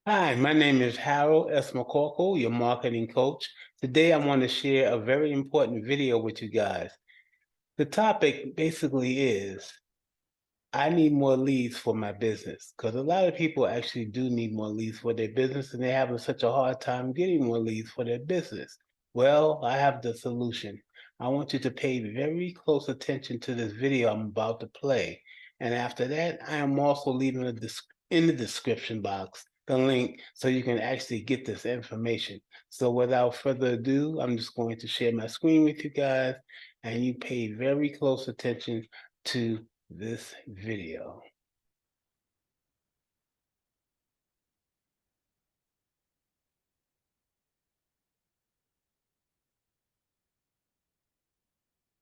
Hi, my name is Harold S. McCorkle, your marketing coach. Today, I want to share a very important video with you guys. The topic basically is I need more leads for my business because a lot of people actually do need more leads for their business and they're having such a hard time getting more leads for their business. Well, I have the solution. I want you to pay very close attention to this video I'm about to play. And after that, I am also leaving in the description box the link so you can actually get this information. So without further ado, I'm just going to share my screen with you guys and you pay very close attention to this video.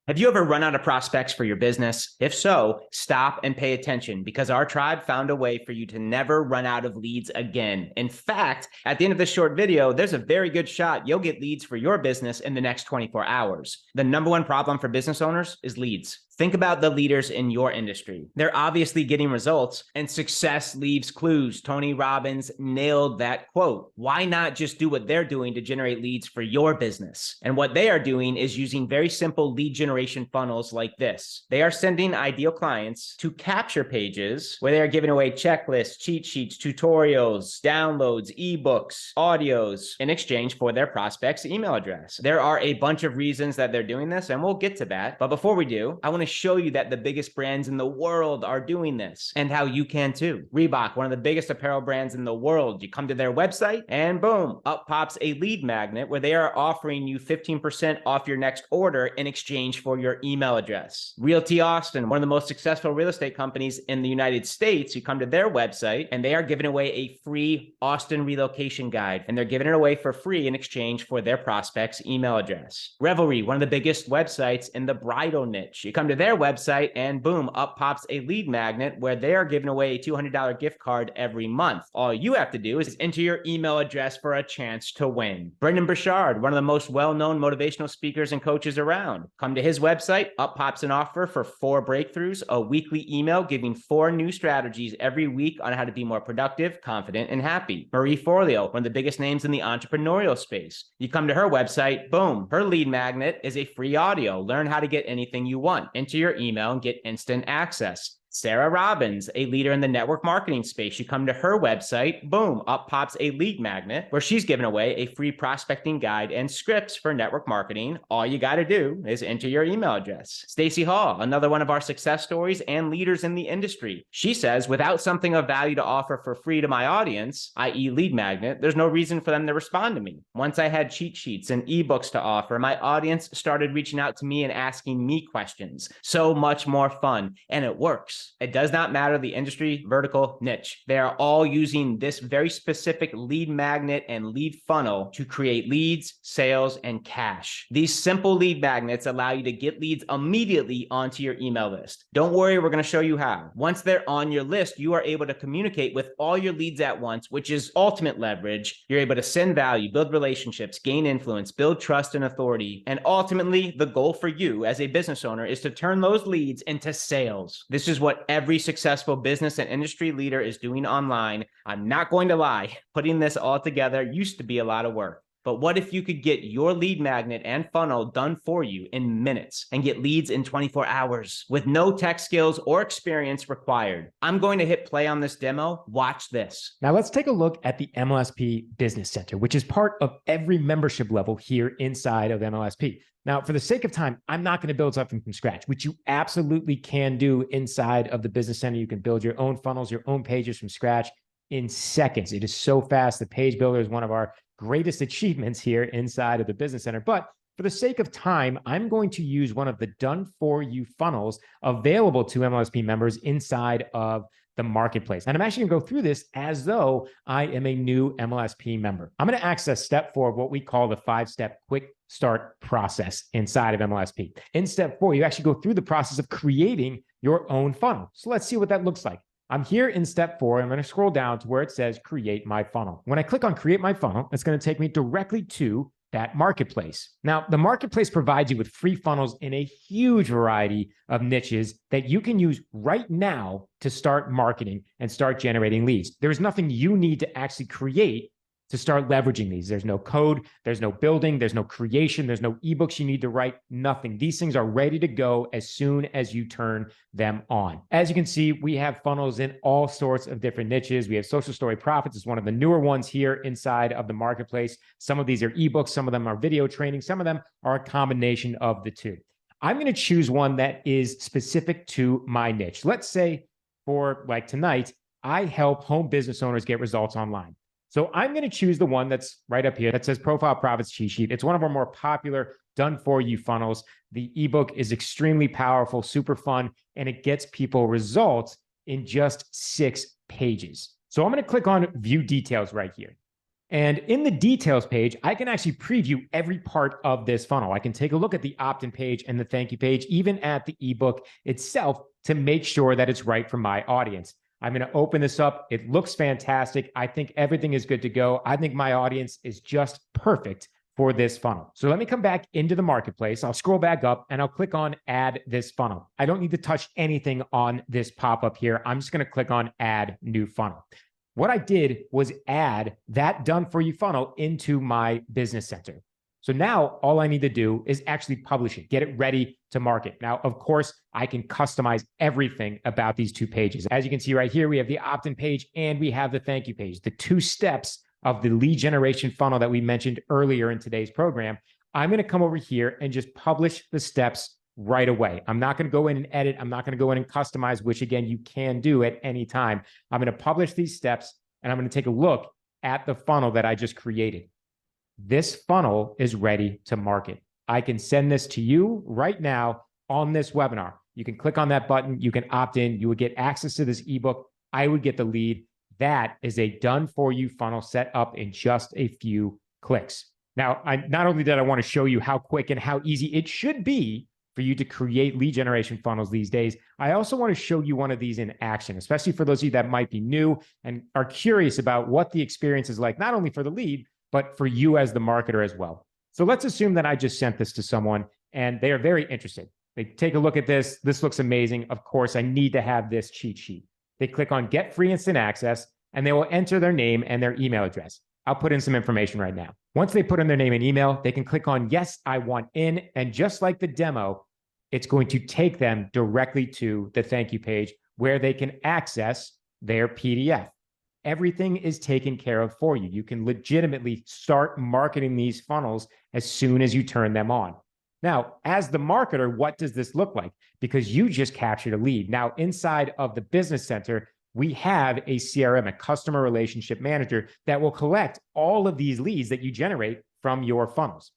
Have you ever run out of prospects for your business? If so, stop and pay attention because our tribe found a way for you to never run out of leads again. In fact, at the end of this short video, there's a very good shot you'll get leads for your business in the next 24 hours. The number one problem for business owners is leads. Think about the leaders in your industry. They're obviously getting results, and success leaves clues. Tony Robbins nailed that quote. Why not just do what they're doing to generate leads for your business? And what they are doing is using very simple lead generation funnels like this. They are sending ideal clients to capture pages where they are giving away checklists, cheat sheets, tutorials, downloads, ebooks, audios in exchange for their prospect's email address. There are a bunch of reasons that they're doing this, and we'll get to that. But before we do, I want to show you that the biggest brands in the world are doing this and how you can too. Reebok, one of the biggest apparel brands in the world. You come to their website and boom, up pops a lead magnet where they are offering you 15% off your next order in exchange for your email address. Realty Austin, one of the most successful real estate companies in the United States, you come to their website and they are giving away a free Austin relocation guide, and they're giving it away for free in exchange for their prospect's email address. Revelry, one of the biggest websites in the bridal niche. You come to their website and boom, up pops a lead magnet where they are giving away a $200 gift card every month. All you have to do is enter your email address for a chance to win. Brendan Burchard, one of the most well-known motivational speakers and coaches around. Come to his website, up pops an offer for 4 breakthroughs, a weekly email giving 4 new strategies every week on how to be more productive, confident, and happy. Marie Forleo, one of the biggest names in the entrepreneurial space. You come to her website, boom, her lead magnet is a free audio. Learn how to get anything you want. Enter your email and get instant access. Sarah Robbins, a leader in the network marketing space. You come to her website, boom, up pops a lead magnet where she's giving away a free prospecting guide and scripts for network marketing. All you got to do is enter your email address. Stacy Hall, another one of our success stories and leaders in the industry. She says, without something of value to offer for free to my audience, i.e. lead magnet, there's no reason for them to respond to me. Once I had cheat sheets and ebooks to offer, my audience started reaching out to me and asking me questions. So much more fun, and it works. It does not matter the industry, vertical, niche. They are all using this very specific lead magnet and lead funnel to create leads, sales, and cash. These simple lead magnets allow you to get leads immediately onto your email list. Don't worry, we're going to show you how. Once they're on your list, you are able to communicate with all your leads at once, which is ultimate leverage. You're able to send value, build relationships, gain influence, build trust and authority. And ultimately, the goal for you as a business owner is to turn those leads into sales. This is what every successful business and industry leader is doing online. I'm not going to lie, putting this all together used to be a lot of work. But what if you could get your lead magnet and funnel done for you in minutes and get leads in 24 hours with no tech skills or experience required? I'm going to hit play on this demo. Watch this. Now let's take a look at the MLSP Business Center, which is part of every membership level here inside of MLSP. Now, for the sake of time, I'm not going to build something from scratch, which you absolutely can do inside of the Business Center. You can build your own funnels, your own pages from scratch in seconds. It is so fast. The page builder is one of our greatest achievements here inside of the Business Center. But for the sake of time, I'm going to use one of the done-for-you funnels available to MLSP members inside of the marketplace. And I'm actually going to go through this as though I am a new MLSP member. I'm going to access step 4 of what we call the 5-step quick start process inside of MLSP. In step 4, you actually go through the process of creating your own funnel. So let's see what that looks like. I'm here in step 4. I'm going to scroll down to where it says create my funnel. When I click on create my funnel, it's going to take me directly to that marketplace. Now, the marketplace provides you with free funnels in a huge variety of niches that you can use right now to start marketing and start generating leads. There's nothing you need to actually create to start leveraging these. There's no code, there's no building, there's no creation, there's no ebooks you need to write, nothing. These things are ready to go as soon as you turn them on. As you can see, we have funnels in all sorts of different niches. We have Social Story Profits is one of the newer ones here inside of the marketplace. Some of these are ebooks, some of them are video training, some of them are a combination of the two. I'm going to choose one that is specific to my niche. Let's say for like tonight, I help home business owners get results online. So I'm going to choose the one that's right up here that says Profile Profits Cheat Sheet. It's one of our more popular done-for-you funnels. The ebook is extremely powerful, super fun, and it gets people results in just 6 pages. So I'm going to click on View Details right here. And in the details page, I can actually preview every part of this funnel. I can take a look at the opt-in page and the thank you page, even at the ebook itself, to make sure that it's right for my audience. I'm going to open this up. It looks fantastic. I think everything is good to go. I think my audience is just perfect for this funnel. So let me come back into the marketplace. I'll scroll back up and I'll click on Add This Funnel. I don't need to touch anything on this pop-up here. I'm just going to click on Add New Funnel. What I did was add that done for you funnel into my business center. So now all I need to do is actually publish it, get it ready to market. Now, of course, I can customize everything about these 2 pages. As you can see right here, we have the opt-in page and we have the thank you page, the 2 steps of the lead generation funnel that we mentioned earlier in today's program. I'm going to come over here and just publish the steps right away. I'm not going to go in and edit. I'm not going to go in and customize, which again, you can do at any time. I'm going to publish these steps and I'm going to take a look at the funnel that I just created. This funnel is ready to market. I can send this to you right now on this webinar. You can click on that button. You can opt in. You would get access to this ebook. I would get the lead. That is a done for you funnel set up in just a few clicks. Now, not only did I want to show you how quick and how easy it should be for you to create lead generation funnels these days, I also want to show you one of these in action, especially for those of you that might be new and are curious about what the experience is like, not only for the lead, but for you as the marketer as well. So let's assume that I just sent this to someone and they are very interested. They take a look at this. This looks amazing. Of course, I need to have this cheat sheet. They click on Get Free Instant Access and they will enter their name and their email address. I'll put in some information right now. Once they put in their name and email, they can click on Yes, I want in. And just like the demo, it's going to take them directly to the thank you page where they can access their PDF. Everything is taken care of for you. You can legitimately start marketing these funnels as soon as you turn them on. Now, as the marketer, what does this look like? Because you just captured a lead. Now, inside of the Business Center, we have a CRM, a customer relationship manager, that will collect all of these leads that you generate from your funnels.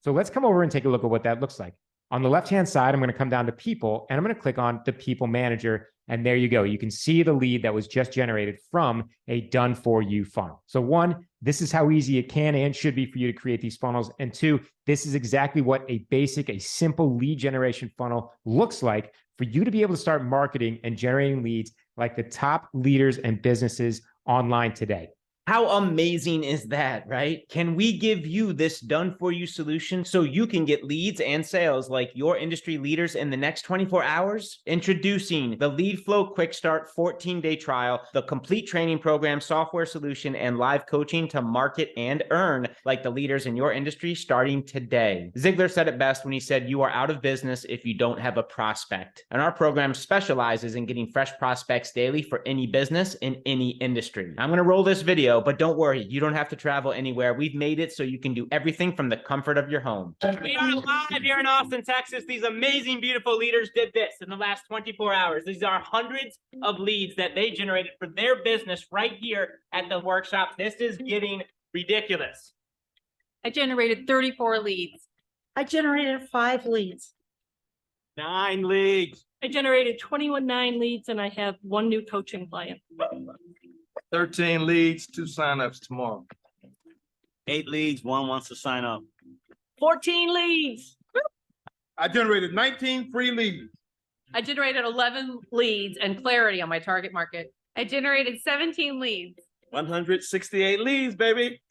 So let's come over and take a look at what that looks like. On the left-hand side, I'm going to come down to People, and I'm going to click on the People Manager. And there you go. You can see the lead that was just generated from a done-for-you funnel. So 1, this is how easy it can and should be for you to create these funnels. And 2, this is exactly what a basic, a simple lead generation funnel looks like for you to be able to start marketing and generating leads like the top leaders and businesses online today. How amazing is that, right? Can we give you this done-for-you solution so you can get leads and sales like your industry leaders in the next 24 hours? Introducing the Lead Flow Quick Start 14-day trial, the complete training program, software solution, and live coaching to market and earn like the leaders in your industry starting today. Ziglar said it best when he said, "You are out of business if you don't have a prospect." And our program specializes in getting fresh prospects daily for any business in any industry. I'm going to roll this video, but don't worry, you don't have to travel anywhere. We've made it so you can do everything from the comfort of your home. We are live here in Austin, Texas. These amazing, beautiful leaders did this in the last 24 hours. These are hundreds of leads that they generated for their business right here at the workshop. This is getting ridiculous. I generated 34 leads. I generated 5 leads. 9 leads. I generated 21 leads and I have 1 new coaching client. 13 leads, 2 signups tomorrow. 8 leads, 1 wants to sign up. 14 leads. I generated 19 free leads. I generated 11 leads and clarity on my target market. I generated 17 leads. 168 leads, baby.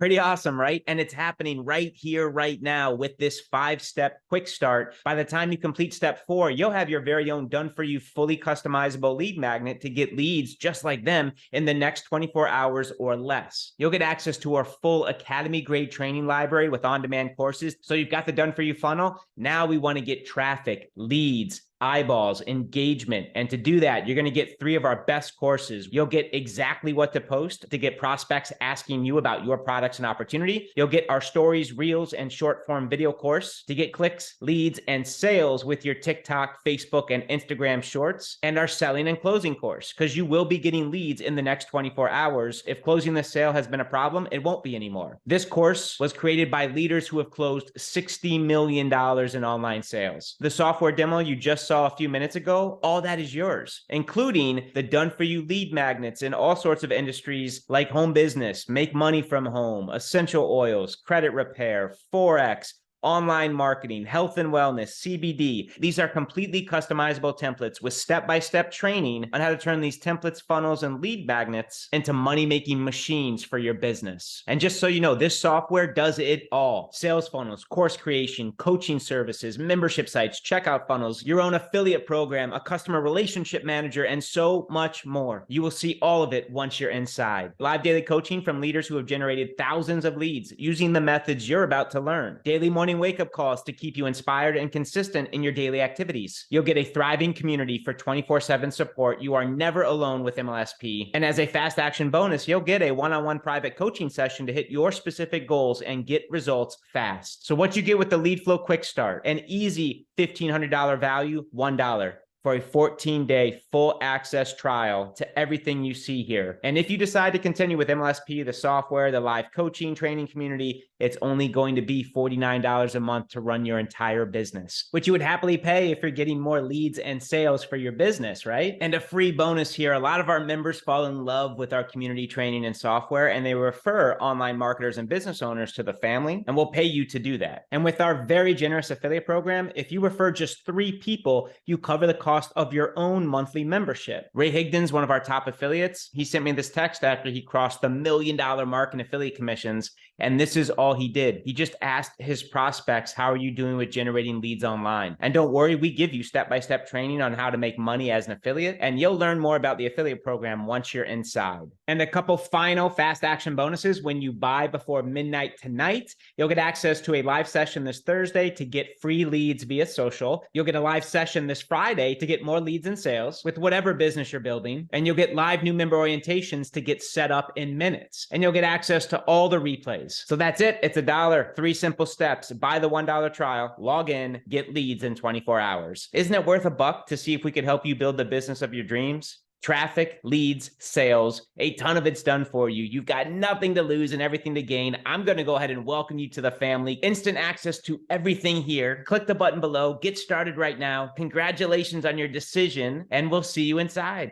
Pretty awesome, right? And it's happening right here, right now with this 5-step quick start. By the time you complete step 4, you'll have your very own done-for-you, fully customizable lead magnet to get leads just like them in the next 24 hours or less. You'll get access to our full academy-grade training library with on-demand courses. So you've got the done-for-you funnel. Now we want to get traffic, leads, eyeballs, engagement. And to do that, you're going to get 3 of our best courses. You'll get exactly what to post to get prospects asking you about your products and opportunity. You'll get our stories, reels, and short form video course to get clicks, leads, and sales with your TikTok, Facebook, and Instagram shorts, and our selling and closing course, because you will be getting leads in the next 24 hours. If closing the sale has been a problem, it won't be anymore. This course was created by leaders who have closed $60 million in online sales. The software demo you just saw a few minutes ago, all that is yours, including the done-for-you lead magnets in all sorts of industries like home business, make money from home, essential oils, credit repair, Forex, online marketing, health and wellness, CBD. These are completely customizable templates with step-by-step training on how to turn these templates, funnels, and lead magnets into money-making machines for your business. And just so you know, this software does it all. Sales funnels, course creation, coaching services, membership sites, checkout funnels, your own affiliate program, a customer relationship manager, and so much more. You will see all of it once you're inside. Live daily coaching from leaders who have generated thousands of leads using the methods you're about to learn. Daily morning wake-up calls to keep you inspired and consistent in your daily activities. You'll get a thriving community for 24/7 support. You are never alone with MLSP. And as a fast action bonus, you'll get a one-on-one private coaching session to hit your specific goals and get results fast. So what you get with the Lead Flow Quick Start, an easy $1,500 value, $1. For a 14-day full access trial to everything you see here. And if you decide to continue with MLSP, the software, the live coaching training community, it's only going to be $49 a month to run your entire business, which you would happily pay if you're getting more leads and sales for your business, right? And a free bonus here, a lot of our members fall in love with our community training and software, and they refer online marketers and business owners to the family, and we'll pay you to do that. And with our very generous affiliate program, if you refer just 3 people, you cover the cost of your own monthly membership. Ray Higdon's one of our top affiliates. He sent me this text after he crossed the $1 million mark in affiliate commissions, and this is all he did. He just asked his prospects, how are you doing with generating leads online? And don't worry, we give you step-by-step training on how to make money as an affiliate, and you'll learn more about the affiliate program once you're inside. And a couple final fast action bonuses. When you buy before midnight tonight, you'll get access to a live session this Thursday to get free leads via social. You'll get a live session this Friday to get more leads and sales with whatever business you're building. And you'll get live new member orientations to get set up in minutes. And you'll get access to all the replays. So that's it. It's $1, 3 simple steps. Buy the $1 trial, log in, get leads in 24 hours. Isn't it worth $1 to see if we could help you build the business of your dreams? Traffic, leads, sales, a ton of it's done for you. You've got nothing to lose and everything to gain. I'm going to go ahead and welcome you to the family. Instant access to everything here. Click the button below. Get started right now. Congratulations on your decision, and we'll see you inside.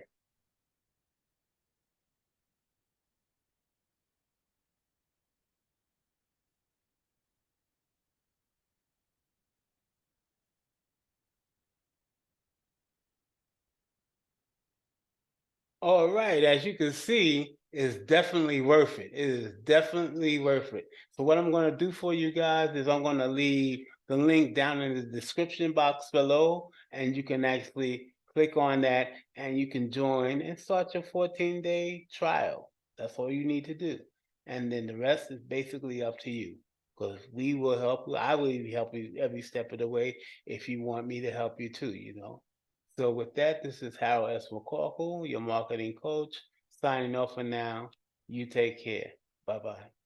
All right, as you can see, it's definitely worth it. It is definitely worth it. So what I'm going to do for you guys is I'm going to leave the link down in the description box below, and you can actually click on that and you can join and start your 14-day trial. That's all you need to do. And then the rest is basically up to you, because we will help you. I will help you every step of the way if you want me to help you too, you know. So with that, this is Harold S. McCorkle, your marketing coach, signing off for now. You take care. Bye-bye.